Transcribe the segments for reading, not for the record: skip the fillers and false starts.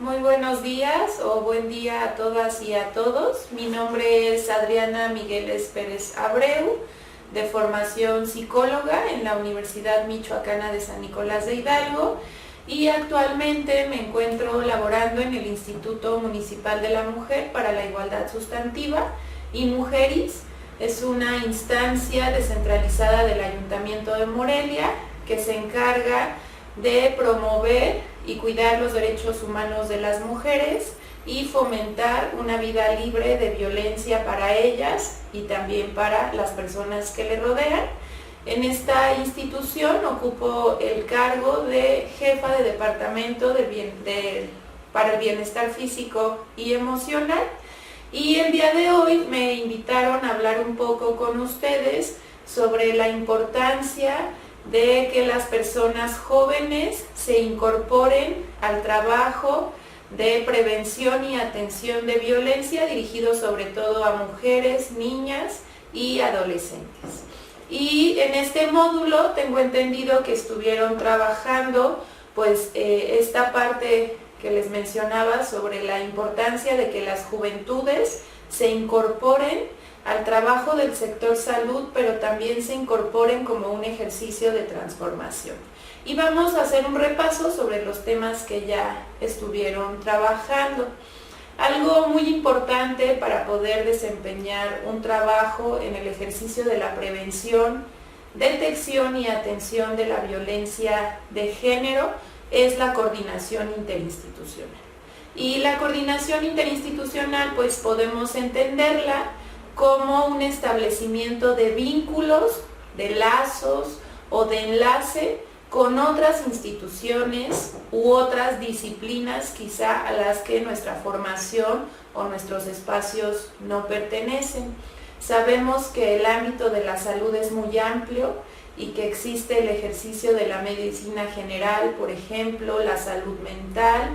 Muy buenos días o buen día a todas y a todos. Mi nombre es Adriana Migueles Pérez Abreu, de formación psicóloga en la Universidad Michoacana de San Nicolás de Hidalgo, y actualmente me encuentro laborando en el Instituto Municipal de la Mujer para la Igualdad Sustantiva, y Mujeris es una instancia descentralizada del Ayuntamiento de Morelia que se encarga de promover y cuidar los derechos humanos de las mujeres y fomentar una vida libre de violencia para ellas y también para las personas que le rodean. En esta institución ocupo el cargo de jefa de departamento para el bienestar físico y emocional, y el día de hoy me invitaron a hablar un poco con ustedes sobre la importancia de que las personas jóvenes se incorporen al trabajo de prevención y atención de violencia dirigido sobre todo a mujeres, niñas y adolescentes. Y en este módulo tengo entendido que estuvieron trabajando esta parte que les mencionaba sobre la importancia de que las juventudes se incorporen al trabajo del sector salud, pero también se incorporen como un ejercicio de transformación. Y vamos a hacer un repaso sobre los temas que ya estuvieron trabajando. Algo muy importante para poder desempeñar un trabajo en el ejercicio de la prevención, detección y atención de la violencia de género es la coordinación interinstitucional. Y la coordinación interinstitucional podemos entenderla como un establecimiento de vínculos, de lazos o de enlace con otras instituciones u otras disciplinas quizá a las que nuestra formación o nuestros espacios no pertenecen. Sabemos que el ámbito de la salud es muy amplio y que existe el ejercicio de la medicina general, por ejemplo, la salud mental,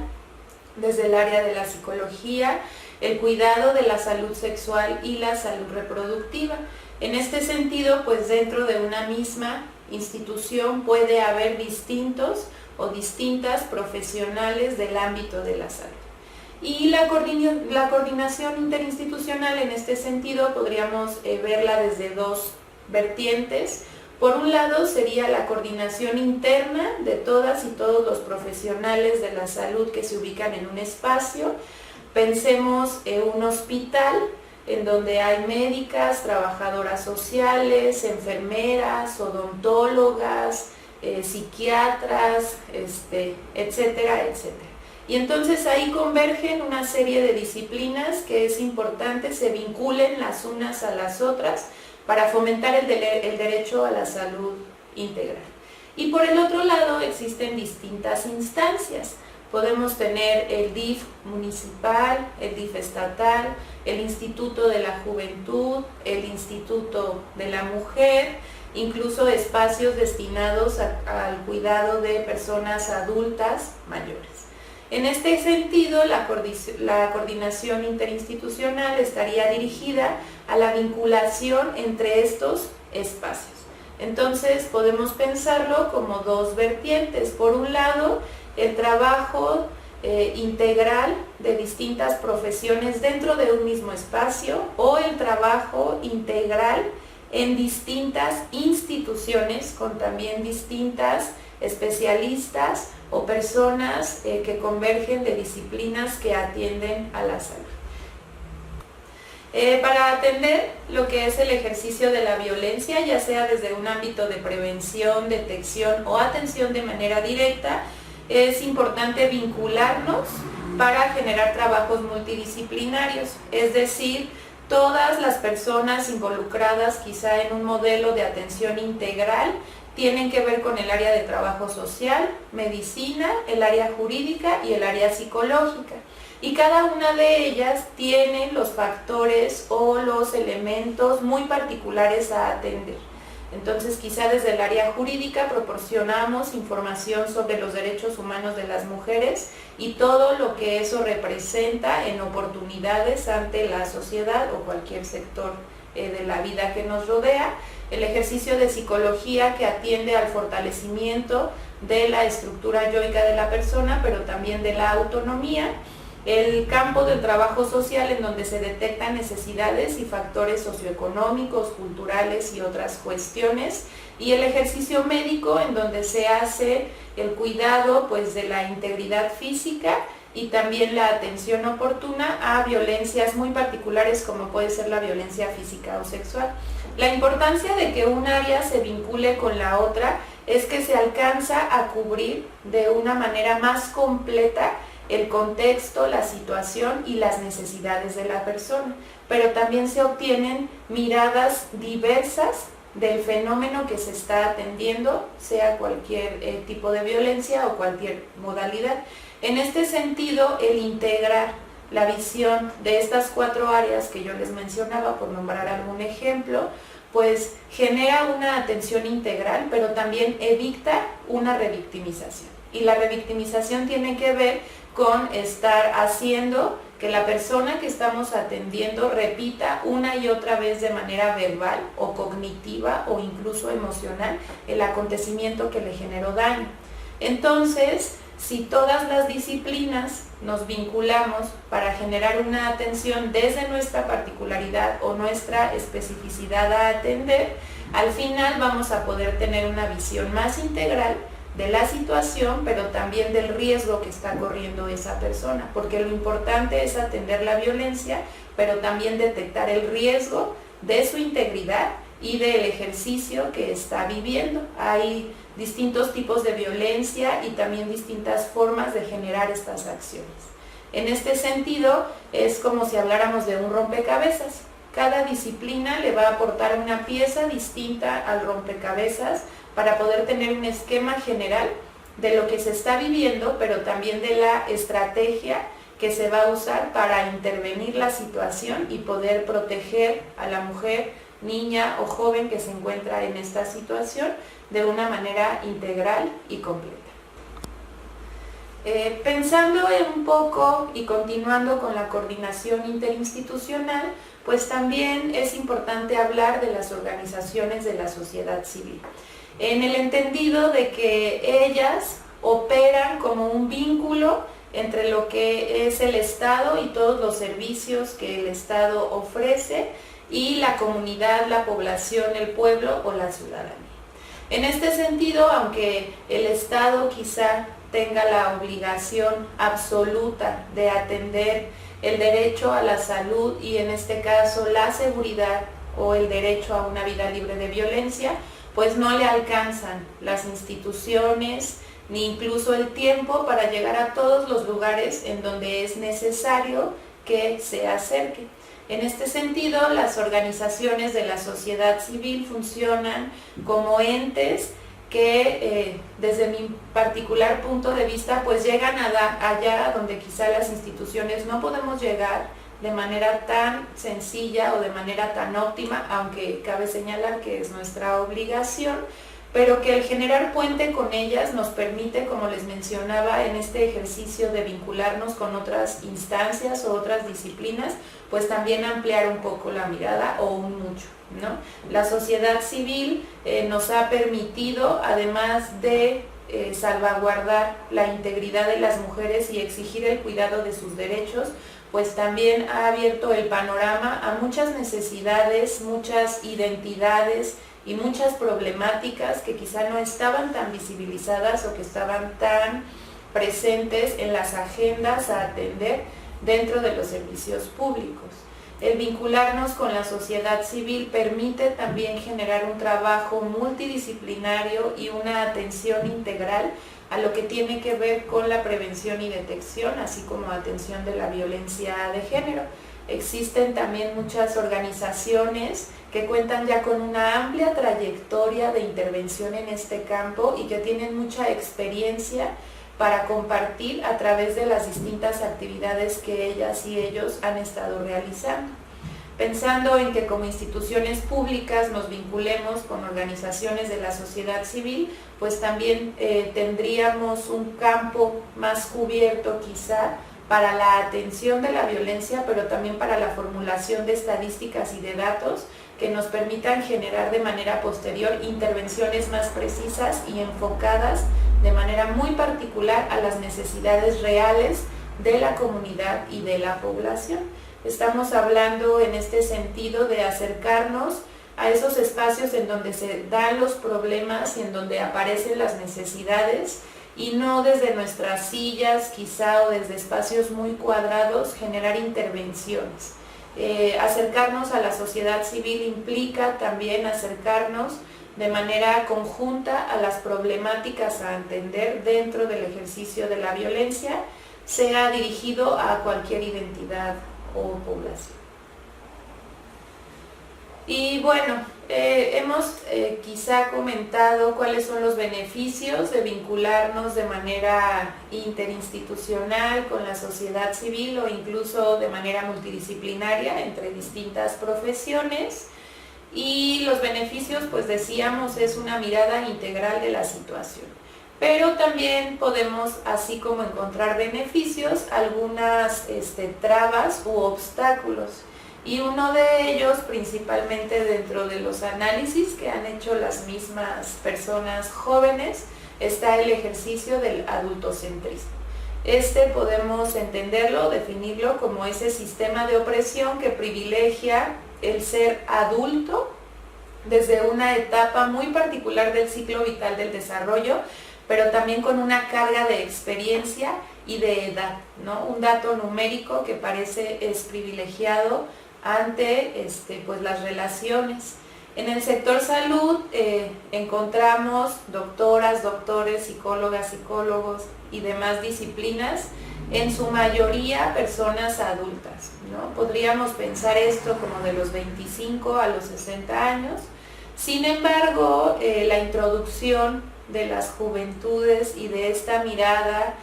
desde el área de la psicología, el cuidado de la salud sexual y la salud reproductiva. En este sentido, dentro de una misma institución puede haber distintos o distintas profesionales del ámbito de la salud. Y la coordinación interinstitucional en este sentido podríamos verla desde dos vertientes. Por un lado sería la coordinación interna de todas y todos los profesionales de la salud que se ubican en un espacio. Pensemos en un hospital en donde hay médicas, trabajadoras sociales, enfermeras, odontólogas, psiquiatras, etcétera, etcétera. Y entonces ahí convergen una serie de disciplinas que es importante se vinculen las unas a las otras para fomentar el derecho a la salud integral. Y por el otro lado existen distintas instancias. Podemos tener el DIF municipal, el DIF estatal, el Instituto de la Juventud, el Instituto de la Mujer, incluso espacios destinados al cuidado de personas adultas mayores. En este sentido, la coordinación interinstitucional estaría dirigida a la vinculación entre estos espacios. Entonces, podemos pensarlo como dos vertientes. Por un lado, el trabajo integral de distintas profesiones dentro de un mismo espacio, o el trabajo integral en distintas instituciones con también distintas especialistas o personas que convergen de disciplinas que atienden a la salud. Para atender lo que es el ejercicio de la violencia, ya sea desde un ámbito de prevención, detección o atención de manera directa, es importante vincularnos para generar trabajos multidisciplinarios, es decir, todas las personas involucradas quizá en un modelo de atención integral tienen que ver con el área de trabajo social, medicina, el área jurídica y el área psicológica. Y cada una de ellas tiene los factores o los elementos muy particulares a atender. Entonces, quizá desde el área jurídica proporcionamos información sobre los derechos humanos de las mujeres y todo lo que eso representa en oportunidades ante la sociedad o cualquier sector de la vida que nos rodea, el ejercicio de psicología que atiende al fortalecimiento de la estructura yoica de la persona, pero también de la autonomía, el campo del trabajo social en donde se detectan necesidades y factores socioeconómicos, culturales y otras cuestiones, y el ejercicio médico en donde se hace el cuidado pues de la integridad física y también la atención oportuna a violencias muy particulares como puede ser la violencia física o sexual. La importancia de que un área se vincule con la otra es que se alcanza a cubrir de una manera más completa el contexto, la situación y las necesidades de la persona, pero también se obtienen miradas diversas del fenómeno que se está atendiendo, sea cualquier tipo de violencia o cualquier modalidad. En este sentido, el integrar la visión de estas 4 áreas que yo les mencionaba, por nombrar algún ejemplo, pues genera una atención integral, pero también evita una revictimización. Y la revictimización tiene que ver con estar haciendo que la persona que estamos atendiendo repita una y otra vez de manera verbal o cognitiva o incluso emocional el acontecimiento que le generó daño. Entonces, si todas las disciplinas nos vinculamos para generar una atención desde nuestra particularidad o nuestra especificidad a atender, al final vamos a poder tener una visión más integral de la situación, pero también del riesgo que está corriendo esa persona, porque lo importante es atender la violencia, pero también detectar el riesgo de su integridad y del ejercicio que está viviendo. Hay distintos tipos de violencia y también distintas formas de generar estas acciones. En este sentido, es como si habláramos de un rompecabezas. Cada disciplina le va a aportar una pieza distinta al rompecabezas para poder tener un esquema general de lo que se está viviendo, pero también de la estrategia que se va a usar para intervenir la situación y poder proteger a la mujer, niña o joven que se encuentra en esta situación de una manera integral y completa. Pensando un poco y continuando con la coordinación interinstitucional, pues también es importante hablar de las organizaciones de la sociedad civil, en el entendido de que ellas operan como un vínculo entre lo que es el Estado y todos los servicios que el Estado ofrece y la comunidad, la población, el pueblo o la ciudadanía. En este sentido, aunque el Estado quizá tenga la obligación absoluta de atender el derecho a la salud y en este caso la seguridad o el derecho a una vida libre de violencia, pues no le alcanzan las instituciones ni incluso el tiempo para llegar a todos los lugares en donde es necesario que se acerque. En este sentido, las organizaciones de la sociedad civil funcionan como entes que desde mi particular punto de vista pues llegan allá donde quizá las instituciones no podemos llegar de manera tan sencilla o de manera tan óptima, aunque cabe señalar que es nuestra obligación, pero que el generar puente con ellas nos permite, como les mencionaba, en este ejercicio de vincularnos con otras instancias o otras disciplinas, pues también ampliar un poco la mirada o un mucho, ¿no? La sociedad civil nos ha permitido, además de salvaguardar la integridad de las mujeres y exigir el cuidado de sus derechos, pues también ha abierto el panorama a muchas necesidades, muchas identidades y muchas problemáticas que quizá no estaban tan visibilizadas o que estaban tan presentes en las agendas a atender dentro de los servicios públicos. El vincularnos con la sociedad civil permite también generar un trabajo multidisciplinario y una atención integral a lo que tiene que ver con la prevención y detección, así como atención de la violencia de género. Existen también muchas organizaciones que cuentan ya con una amplia trayectoria de intervención en este campo y que tienen mucha experiencia para compartir a través de las distintas actividades que ellas y ellos han estado realizando. Pensando en que como instituciones públicas nos vinculemos con organizaciones de la sociedad civil, pues también tendríamos un campo más cubierto quizá para la atención de la violencia, pero también para la formulación de estadísticas y de datos que nos permitan generar de manera posterior intervenciones más precisas y enfocadas de manera muy particular a las necesidades reales de la comunidad y de la población. Estamos hablando en este sentido de acercarnos a esos espacios en donde se dan los problemas y en donde aparecen las necesidades, y no desde nuestras sillas quizá o desde espacios muy cuadrados generar intervenciones. Acercarnos a la sociedad civil implica también acercarnos de manera conjunta a las problemáticas a entender dentro del ejercicio de la violencia, sea dirigido a cualquier identidad o población. Y bueno, hemos quizá comentado cuáles son los beneficios de vincularnos de manera interinstitucional con la sociedad civil o incluso de manera multidisciplinaria entre distintas profesiones. Y los beneficios, pues decíamos, es una mirada integral de la situación. Pero también podemos, así como encontrar beneficios, algunas trabas u obstáculos. Y uno de ellos, principalmente dentro de los análisis que han hecho las mismas personas jóvenes, está el ejercicio del adultocentrismo. Podemos entenderlo, definirlo como ese sistema de opresión que privilegia el ser adulto desde una etapa muy particular del ciclo vital del desarrollo, pero también con una carga de experiencia y de edad, ¿no? Un dato numérico que parece es privilegiado ante pues las relaciones. En el sector salud encontramos doctoras, doctores, psicólogas, psicólogos y demás disciplinas, en su mayoría personas adultas, ¿no? Podríamos pensar esto como de los 25 a los 60 años. Sin embargo, la introducción de las juventudes y de esta mirada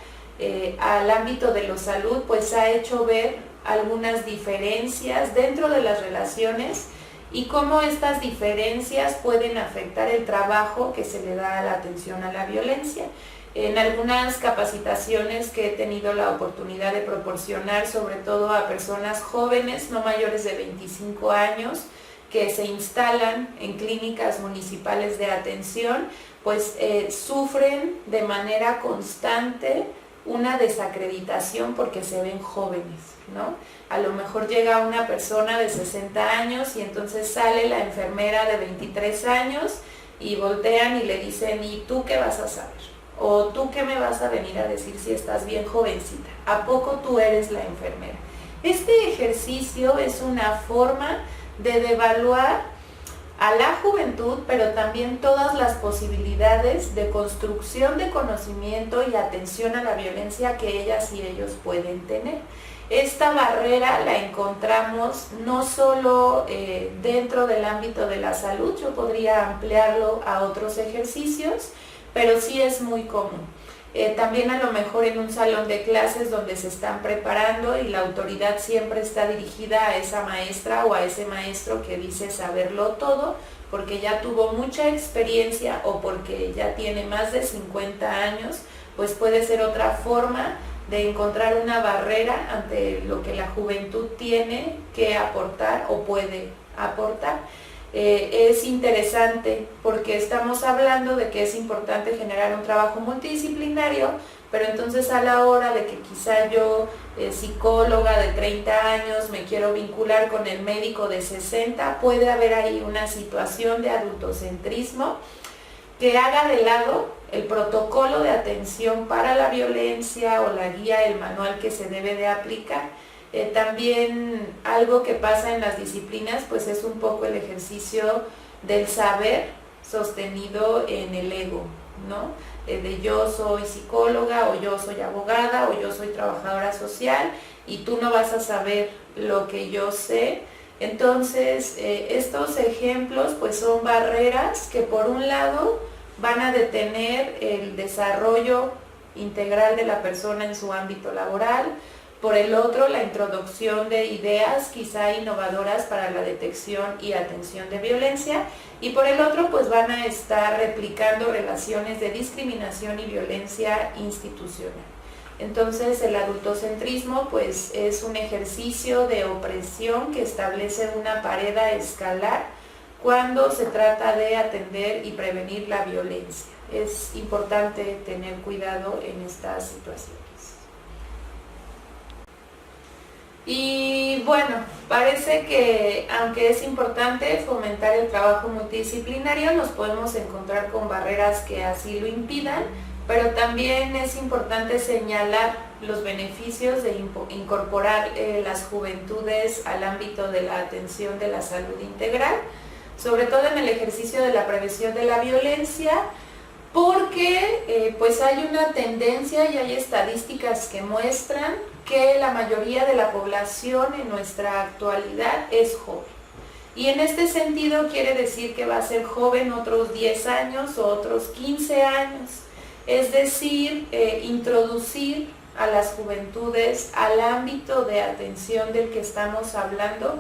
al ámbito de la salud, pues ha hecho ver algunas diferencias dentro de las relaciones y cómo estas diferencias pueden afectar el trabajo que se le da a la atención a la violencia. En algunas capacitaciones que he tenido la oportunidad de proporcionar, sobre todo a personas jóvenes, no mayores de 25 años, que se instalan en clínicas municipales de atención, pues sufren de manera constante una desacreditación porque se ven jóvenes, ¿no? A lo mejor llega una persona de 60 años y entonces sale la enfermera de 23 años y voltean y le dicen, ¿y tú qué vas a saber? ¿O tú qué me vas a venir a decir si estás bien jovencita? ¿A poco tú eres la enfermera? Este ejercicio es una forma de devaluar a la juventud, pero también todas las posibilidades de construcción de conocimiento y atención a la violencia que ellas y ellos pueden tener. Esta barrera la encontramos no solo dentro del ámbito de la salud, yo podría ampliarlo a otros ejercicios, pero sí es muy común. También a lo mejor en un salón de clases donde se están preparando y la autoridad siempre está dirigida a esa maestra o a ese maestro que dice saberlo todo, porque ya tuvo mucha experiencia o porque ya tiene más de 50 años, pues puede ser otra forma de encontrar una barrera ante lo que la juventud tiene que aportar o puede aportar. Es interesante porque estamos hablando de que es importante generar un trabajo multidisciplinario, pero entonces a la hora de que quizá yo, psicóloga de 30 años, me quiero vincular con el médico de 60, puede haber ahí una situación de adultocentrismo que haga de lado el protocolo de atención para la violencia o la guía, el manual que se debe de aplicar. También algo que pasa en las disciplinas pues es un poco el ejercicio del saber sostenido en el ego, ¿no? De yo soy psicóloga o yo soy abogada o yo soy trabajadora social y tú no vas a saber lo que yo sé. Entonces estos ejemplos pues son barreras que por un lado van a detener el desarrollo integral de la persona en su ámbito laboral, por el otro la introducción de ideas quizá innovadoras para la detección y atención de violencia, y por el otro pues van a estar replicando relaciones de discriminación y violencia institucional. Entonces el adultocentrismo pues es un ejercicio de opresión que establece una pared a escalar cuando se trata de atender y prevenir la violencia. Es importante tener cuidado en estas situaciones. Y bueno, parece que aunque es importante fomentar el trabajo multidisciplinario, nos podemos encontrar con barreras que así lo impidan, pero también es importante señalar los beneficios de incorporar las juventudes al ámbito de la atención de la salud integral, sobre todo en el ejercicio de la prevención de la violencia, porque pues hay una tendencia y hay estadísticas que muestran que la mayoría de la población en nuestra actualidad es joven. Y en este sentido quiere decir que va a ser joven otros 10 años o otros 15 años. Es decir, introducir a las juventudes al ámbito de atención del que estamos hablando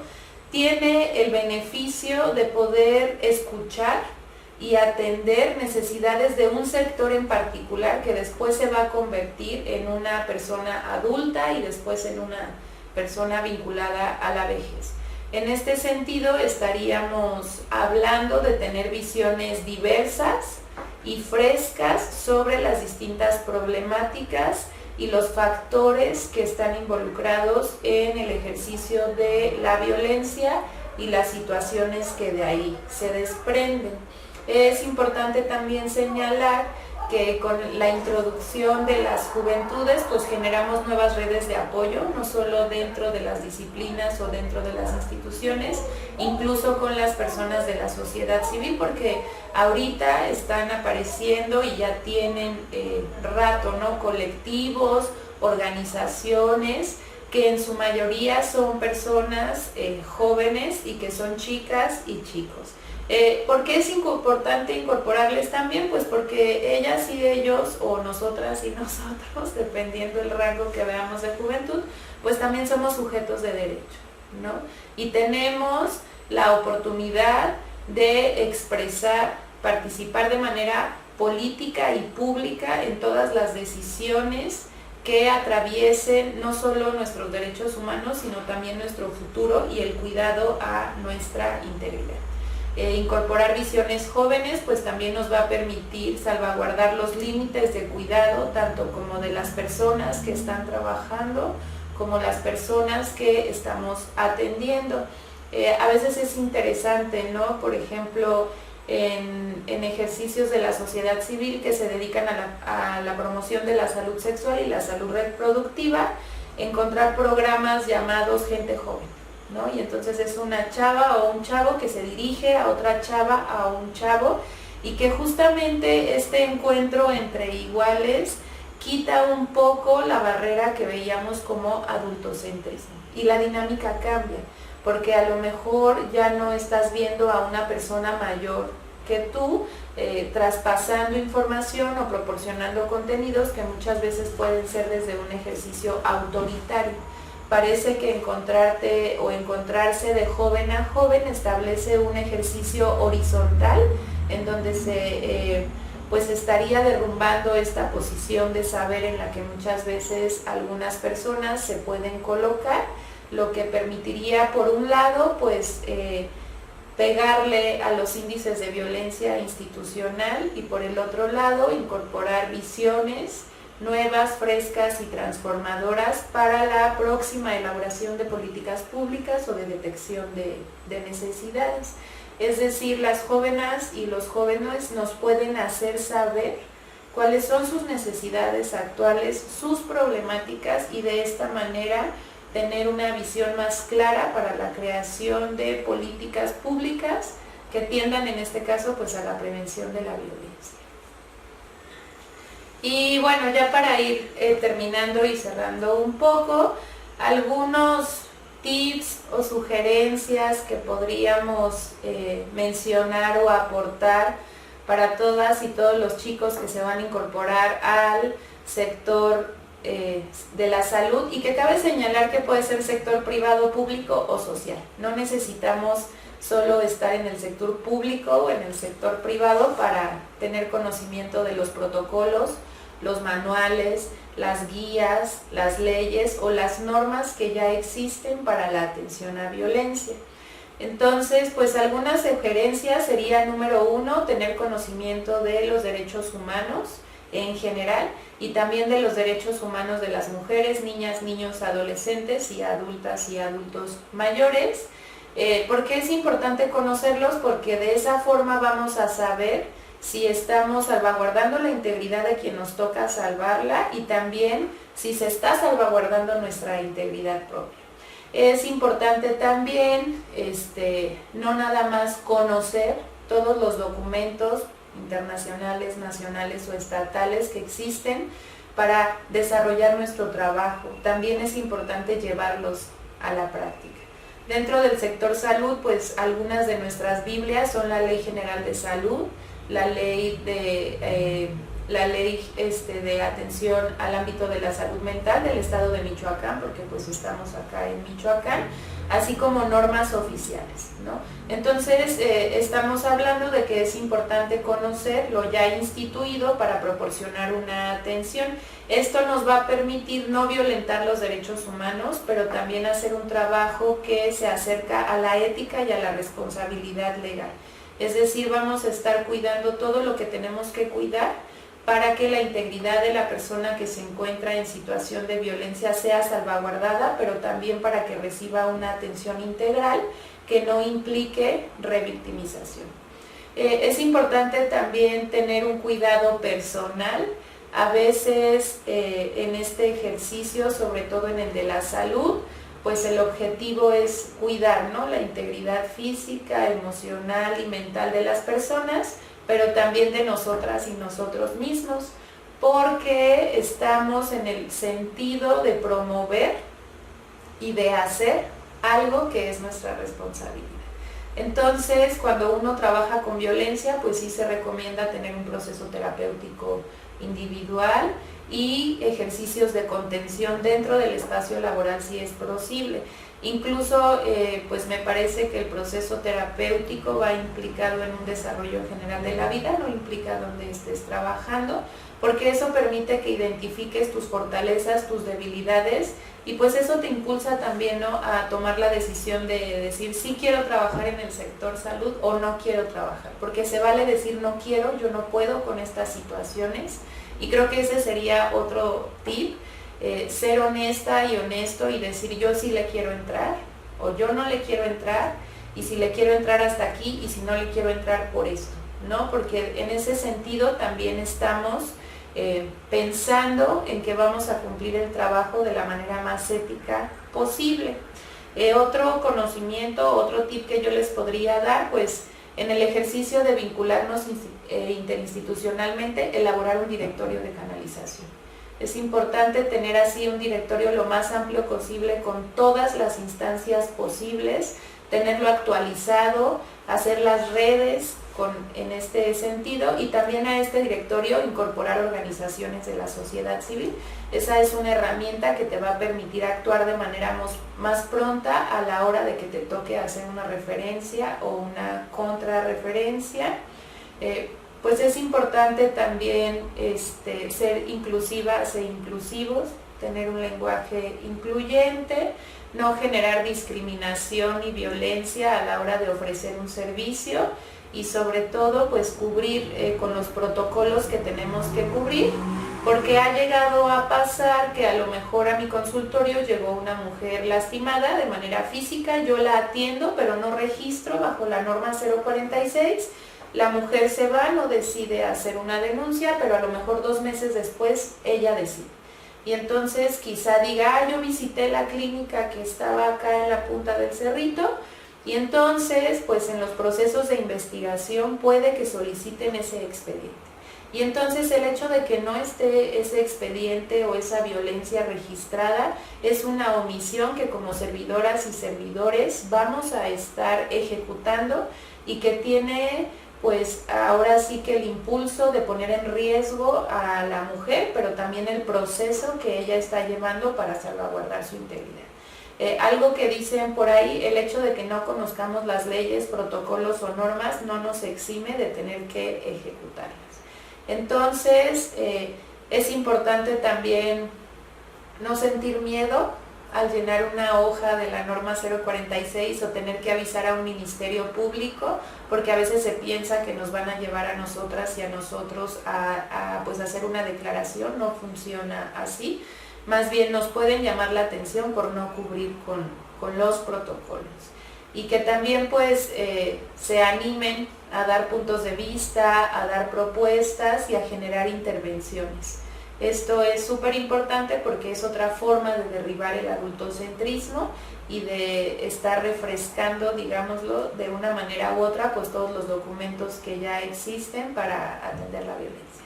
tiene el beneficio de poder escuchar y atender necesidades de un sector en particular que después se va a convertir en una persona adulta y después en una persona vinculada a la vejez. En este sentido estaríamos hablando de tener visiones diversas y frescas sobre las distintas problemáticas y los factores que están involucrados en el ejercicio de la violencia y las situaciones que de ahí se desprenden. Es importante también señalar que con la introducción de las juventudes pues generamos nuevas redes de apoyo, no solo dentro de las disciplinas o dentro de las instituciones, incluso con las personas de la sociedad civil, porque ahorita están apareciendo y ya tienen rato, ¿no? Colectivos, organizaciones, que en su mayoría son personas jóvenes y que son chicas y chicos. ¿Por qué es importante incorporarles también? Pues porque ellas y ellos, o nosotras y nosotros, dependiendo del rango que veamos de juventud, pues también somos sujetos de derecho, ¿no? Y tenemos la oportunidad de expresar, participar de manera política y pública en todas las decisiones que atraviesen no solo nuestros derechos humanos, sino también nuestro futuro y el cuidado a nuestra integridad. Incorporar visiones jóvenes pues también nos va a permitir salvaguardar los límites de cuidado tanto como de las personas que están trabajando como las personas que estamos atendiendo. A veces es interesante, ¿no? Por ejemplo, en ejercicios de la sociedad civil que se dedican a la promoción de la salud sexual y la salud reproductiva, encontrar programas llamados Gente Joven, ¿no? Y entonces es una chava o un chavo que se dirige a otra chava, a un chavo, y que justamente este encuentro entre iguales quita un poco la barrera que veíamos como adultocentrismo. Y la dinámica cambia, porque a lo mejor ya no estás viendo a una persona mayor que tú, traspasando información o proporcionando contenidos que muchas veces pueden ser desde un ejercicio autoritario. Parece que encontrarte o encontrarse de joven a joven establece un ejercicio horizontal en donde pues estaría derrumbando esta posición de saber en la que muchas veces algunas personas se pueden colocar, lo que permitiría por un lado pues pegarle a los índices de violencia institucional y por el otro lado incorporar visiones nuevas, frescas y transformadoras para la próxima elaboración de políticas públicas o de detección de necesidades. Es decir, las jóvenes y los jóvenes nos pueden hacer saber cuáles son sus necesidades actuales, sus problemáticas y de esta manera tener una visión más clara para la creación de políticas públicas que tiendan en este caso pues a la prevención de la violencia. Y bueno, ya para ir terminando y cerrando un poco, algunos tips o sugerencias que podríamos mencionar o aportar para todas y todos los chicos que se van a incorporar al sector de la salud y que cabe señalar que puede ser sector privado, público o social. No necesitamos solo estar en el sector público o en el sector privado para tener conocimiento de los protocolos, los manuales, las guías, las leyes o las normas que ya existen para la atención a violencia. Entonces, pues algunas sugerencias sería: número 1, tener conocimiento de los derechos humanos en general y también de los derechos humanos de las mujeres, niñas, niños, adolescentes y adultas y adultos mayores. ¿Por qué es importante conocerlos? Porque de esa forma vamos a saber si estamos salvaguardando la integridad de quien nos toca salvarla y también si se está salvaguardando nuestra integridad propia. Es importante también no nada más conocer todos los documentos internacionales, nacionales o estatales que existen para desarrollar nuestro trabajo. También es importante llevarlos a la práctica. Dentro del sector salud, pues algunas de nuestras Biblias son la Ley General de Salud, la ley de atención al ámbito de la salud mental del estado de Michoacán, porque pues estamos acá en Michoacán, así como normas oficiales, ¿no? Entonces estamos hablando de que es importante conocer lo ya instituido para proporcionar una atención. Esto nos va a permitir no violentar los derechos humanos, pero también hacer un trabajo que se acerca a la ética y a la responsabilidad legal. Es decir, vamos a estar cuidando todo lo que tenemos que cuidar para que la integridad de la persona que se encuentra en situación de violencia sea salvaguardada, pero también para que reciba una atención integral que no implique revictimización. Es importante también tener un cuidado personal. A veces en este ejercicio, sobre todo en el de la salud, pues el objetivo es cuidar, ¿no?, la integridad física, emocional y mental de las personas, pero también de nosotras y nosotros mismos, porque estamos en el sentido de promover y de hacer algo que es nuestra responsabilidad. Entonces, cuando uno trabaja con violencia, pues sí se recomienda tener un proceso terapéutico individual y ejercicios de contención dentro del espacio laboral si es posible. Incluso pues me parece que el proceso terapéutico va implicado en un desarrollo general de la vida, no implica donde estés trabajando, porque eso permite que identifiques tus fortalezas, tus debilidades, y pues eso te impulsa también, ¿no?, a tomar la decisión de decir sí quiero trabajar en el sector salud o no quiero trabajar, porque se vale decir no quiero, yo no puedo con estas situaciones. Y creo que ese sería otro tip, ser honesta y honesto y decir yo sí le quiero entrar o yo no le quiero entrar, y si le quiero entrar hasta aquí y si no le quiero entrar por esto, ¿no? Porque en ese sentido también estamos pensando en que vamos a cumplir el trabajo de la manera más ética posible. Otro conocimiento, otro tip que yo les podría dar, pues en el ejercicio de vincularnos interinstitucionalmente, elaborar un directorio de canalización. Es importante tener así un directorio lo más amplio posible con todas las instancias posibles, tenerlo actualizado, hacer las redes en este sentido, y también a este directorio incorporar organizaciones de la sociedad civil. Esa es una herramienta que te va a permitir actuar de manera más pronta a la hora de que te toque hacer una referencia o una contrarreferencia. Pues es importante también ser inclusivas e inclusivos, tener un lenguaje incluyente, no generar discriminación y violencia a la hora de ofrecer un servicio, y sobre todo pues cubrir con los protocolos que tenemos que cubrir, porque ha llegado a pasar que a lo mejor a mi consultorio llegó una mujer lastimada de manera física, yo la atiendo pero no registro bajo la norma 046, la mujer se va, no decide hacer una denuncia, pero a lo mejor 2 meses después ella decide. Y entonces quizá diga, yo visité la clínica que estaba acá en la punta del cerrito, y entonces pues en los procesos de investigación puede que soliciten ese expediente. Y entonces el hecho de que no esté ese expediente o esa violencia registrada es una omisión que como servidoras y servidores vamos a estar ejecutando, y que tiene pues ahora sí que el impulso de poner en riesgo a la mujer, pero también el proceso que ella está llevando para salvaguardar su integridad. Algo que dicen por ahí, el hecho de que no conozcamos las leyes, protocolos o normas no nos exime de tener que ejecutarlas. Entonces, es importante también no sentir miedo al llenar una hoja de la norma 046 o tener que avisar a un ministerio público, porque a veces se piensa que nos van a llevar a nosotras y a nosotros a pues hacer una declaración. No funciona así. Más bien nos pueden llamar la atención por no cubrir con los protocolos. Y que también pues se animen a dar puntos de vista, a dar propuestas y a generar intervenciones. Esto es súper importante porque es otra forma de derribar el adultocentrismo y de estar refrescando, digámoslo, de una manera u otra, pues todos los documentos que ya existen para atender la violencia.